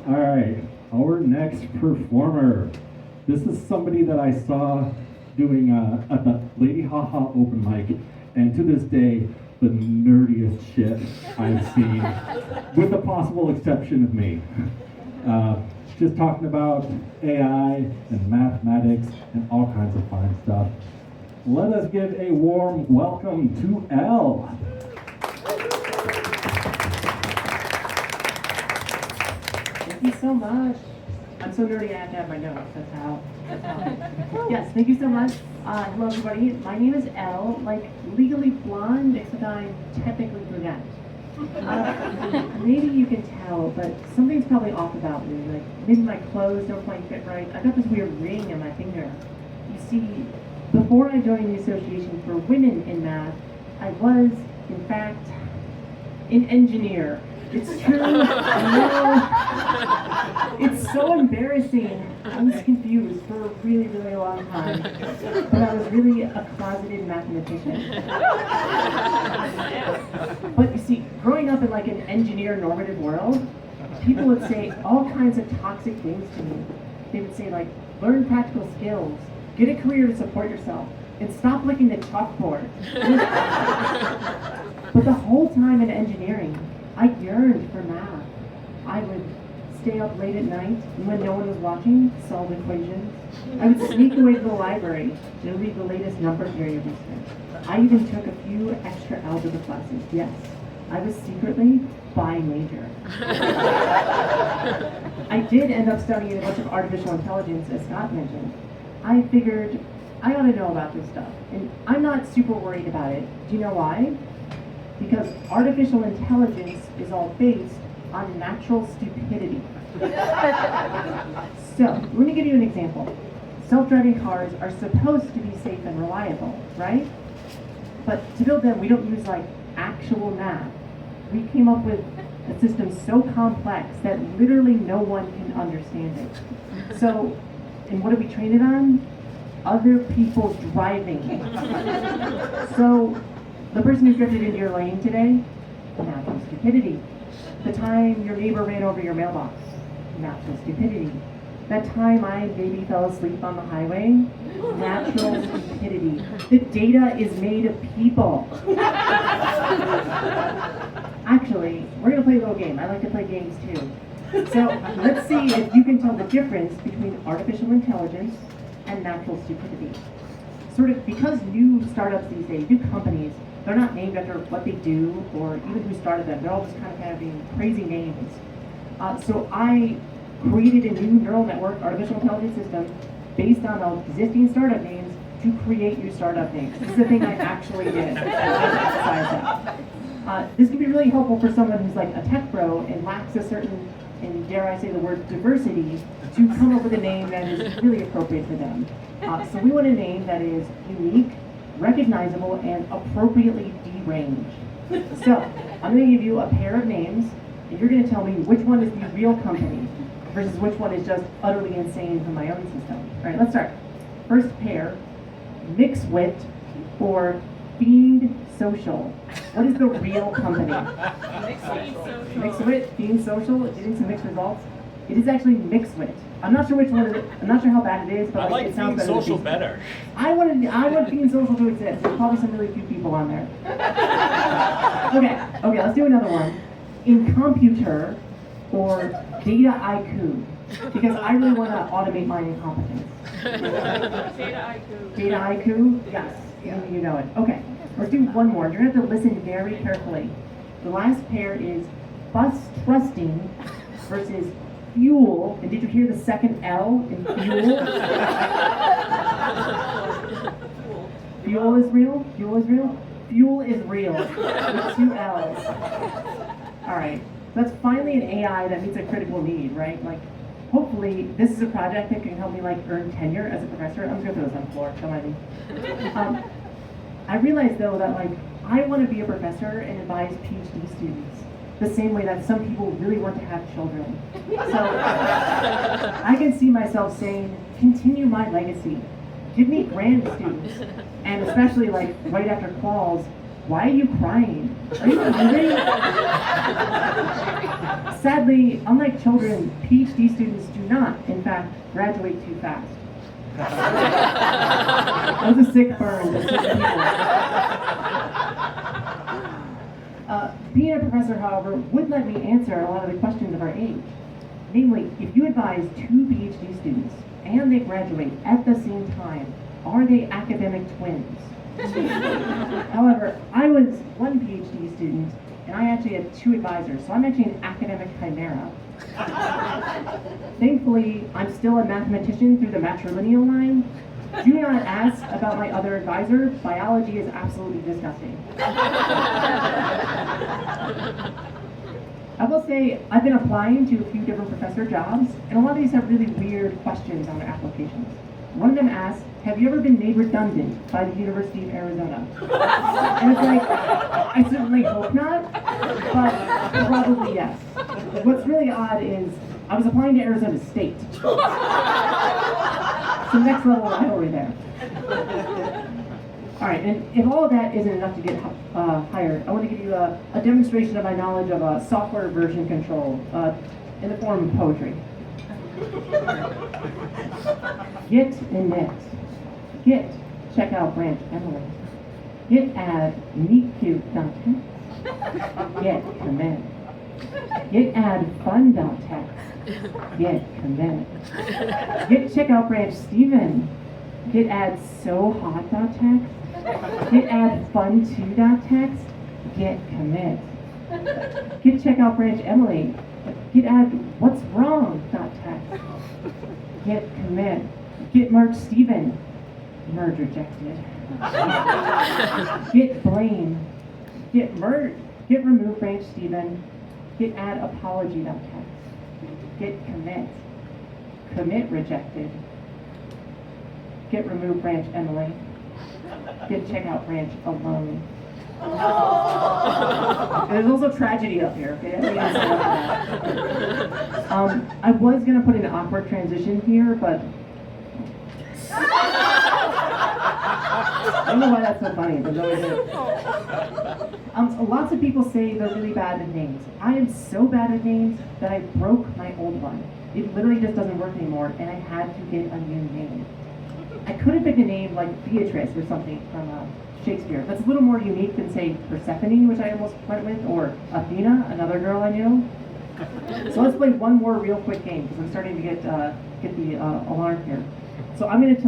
All right, our next performer. This is somebody that I saw doing at the Lady Haha open mic, and to this day, the nerdiest shit I've seen, with the possible exception of me. Just talking about AI and mathematics and all kinds of fun stuff. Let us give a warm welcome to Elle. Thank you so much. I'm so nerdy I have to have my notes. That's how. Yes, thank you so much. Hello everybody. My name is Elle, like legally blonde, except I'm technically brunette. Maybe you can tell, but something's probably off about me. Like maybe my clothes don't quite fit right. I've got this weird ring on my finger. You see, before I joined the Association for Women in Math, I was, in fact, an engineer. It's true. It's so embarrassing. I was confused for a really, really long time. But I was really a closeted mathematician. But you see, growing up in like an engineer normative world, people would say all kinds of toxic things to me. They would say like, learn practical skills, get a career to support yourself, and stop licking the chalkboard. But the whole time in engineering, I yearned for math. I would stay up late at night, and when no one was watching, solve equations. I would sneak away to the library and read the latest number theory research. I even took a few extra algebra classes. Yes, I was secretly bi major. I did end up studying a bunch of artificial intelligence, as Scott mentioned. I figured I ought to know about this stuff, and I'm not super worried about it. Do you know why? Because artificial intelligence is all based on natural stupidity. So, let me give you an example. Self-driving cars are supposed to be safe and reliable, right? But to build them, we don't use like actual math. We came up with a system so complex that literally no one can understand it. So, and what do we train it on? Other people driving. So, the person who drifted into your lane today, natural stupidity. The time your neighbor ran over your mailbox, natural stupidity. That time I maybe fell asleep on the highway, natural stupidity. The data is made of people. Actually, we're gonna play a little game. I like to play games too. So let's see if you can tell the difference between artificial intelligence and natural stupidity. Sort of because new startups these days, new companies, they're not named after what they do or even who started them. They're all just kind of having crazy names. So I created a new neural network artificial intelligence system based on all existing startup names to create new startup names. This is the thing I actually did. This can be really helpful for someone who's like a tech bro and lacks a certain, and dare I say the word diversity, to come up with a name that is really appropriate for them. So we want a name that is unique, recognizable, and appropriately deranged. So, I'm going to give you a pair of names, and you're going to tell me which one is the real company versus which one is just utterly insane from my own system. All right, let's start. First pair, Mixwit or Fiend Social. What is the real company? Mixwit, Fiend Social, getting some mixed results. It is actually Mixwit. I'm not sure which one it is. I'm not sure how bad it is, but I like it sounds Fiend better. Social better. I want Fiend Social to exist. There's probably some really few people on there. Okay, let's do another one. Incomputer or Data IQ. Because I really want to automate my incompetence. Data IQ. Data IQ? Yes, you know it. Okay, let's do one more. You're going to have to listen very carefully. The last pair is bus trusting versus fuel. And did you hear the second L in fuel? Fuel is real? Fuel is real? Fuel is real. With two L's. Alright, so that's finally an AI that meets a critical need, right? Like, hopefully, this is a project that can help me like earn tenure as a professor. I'm just gonna throw this on the floor, don't mind me. I realized though that like, I want to be a professor and advise PhD students the same way that some people really want to have children. So I can see myself saying, continue my legacy. Give me grand students. And especially like right after quals, why are you crying? Are you hungry? Sadly, unlike children, PhD students do not, in fact, graduate too fast. That was a sick burn to sick people. Being a professor, however, would let me answer a lot of the questions of our age. Namely, if you advise 2 PhD students and they graduate at the same time, are they academic twins? However, I was 1 PhD student and I actually had 2 advisors, so I'm actually an academic chimera. Thankfully, I'm still a mathematician through the matrilineal line. Do not ask about my other advisor. Biology is absolutely disgusting. I will say I've been applying to a few different professor jobs, and a lot of these have really weird questions on their applications. One of them asks, have you ever been made redundant by the University of Arizona? And it's like, I certainly hope not, but probably yes. What's really odd is I was applying to Arizona State. So next level rivalry there. All right, and if all of that isn't enough to get hired, I want to give you a demonstration of my knowledge of software version control in the form of poetry. Git init. Git checkout branch Emily. Git add meetcute.txt. Git commit. Git add fun.txt. Git commit. Git checkout branch Steven. Git add so hot.txt. Git add fun2.txt. Git commit. Git checkout branch Emily. Git add what's wrong.txt. Git commit. Git merge Steven. Merge rejected. Git blame. Git remove branch Steven. Git add apology.txt. Git commit. Commit rejected. Git remove branch Emily. Git checkout branch alone. And there's also tragedy up here, okay? I was gonna put an awkward transition here, but I don't know why that's so funny, but no, it is. Lots of people say they're really bad at names. I am so bad at names that I broke my old one. It literally just doesn't work anymore, and I had to get a new name. I could have picked a name like Beatrice or something from Shakespeare. That's a little more unique than, say, Persephone, which I almost went with, or Athena, another girl I knew. So let's play one more real quick game, because I'm starting to get the alarm here. So I'm going to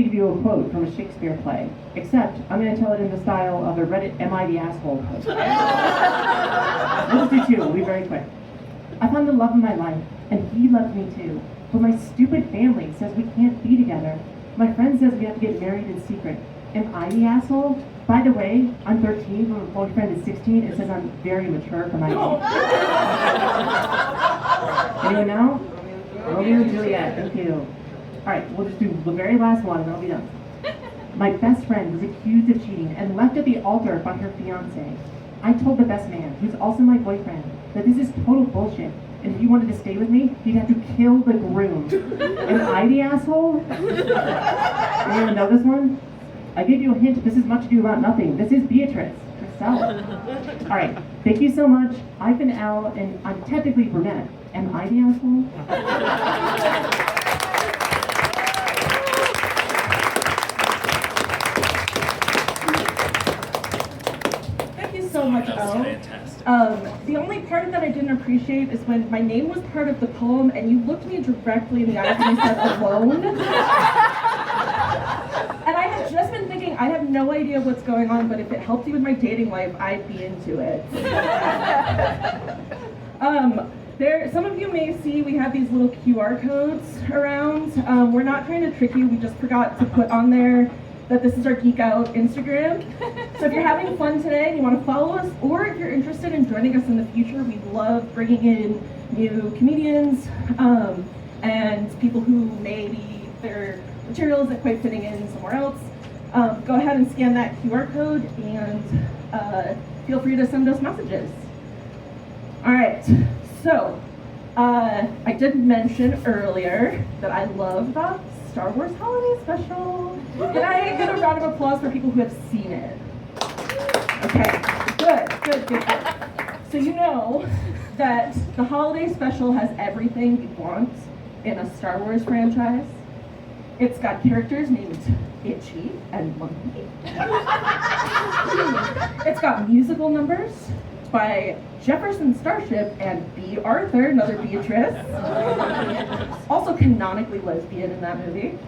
give you a quote from a Shakespeare play, except I'm going to tell it in the style of a Reddit Am I the Asshole post. Let's do 2, we'll be very quick. I found the love of my life, and he loved me too. But my stupid family says we can't be together. My friend says we have to get married in secret. Am I the asshole? By the way, I'm 13, but my boyfriend is 16, and says I'm very mature for my age. Anyone now? Romeo and Juliet, thank you. Alright, we'll just do the very last one, and then I'll be done. My best friend was accused of cheating and left at the altar by her fiancé. I told the best man, who's also my boyfriend, that this is total bullshit. And if he wanted to stay with me, he'd have to kill the groom. Am I the asshole? Anyone know this one? I gave you a hint, this is much ado about nothing. This is Beatrice herself. Alright, thank you so much. I've been Al, and I'm technically brunette. Am I the asshole? So much Al. The only part that I didn't appreciate is when my name was part of the poem and you looked me directly in the eyes and you said alone. And I had just been thinking, I have no idea what's going on, but if it helped you with my dating life, I'd be into it. Some of you may see we have these little QR codes around. We're not trying to trick you, we just forgot to put on there that this is our Geek Out Instagram. So if you're having fun today and you want to follow us, or if you're interested in joining us in the future, we love bringing in new comedians and people who maybe their material isn't quite fitting in somewhere else. Go ahead and scan that QR code and feel free to send us messages. All right, so I did mention earlier that I love the Star Wars Holiday Special. Can I get a round of applause for people who have seen it? Okay, good. Good. So you know that the holiday special has everything you want in a Star Wars franchise. It's got characters named Itchy and Monkey. It's got musical numbers by Jefferson Starship and B. Arthur, another Beatrice. Also canonically lesbian in that movie.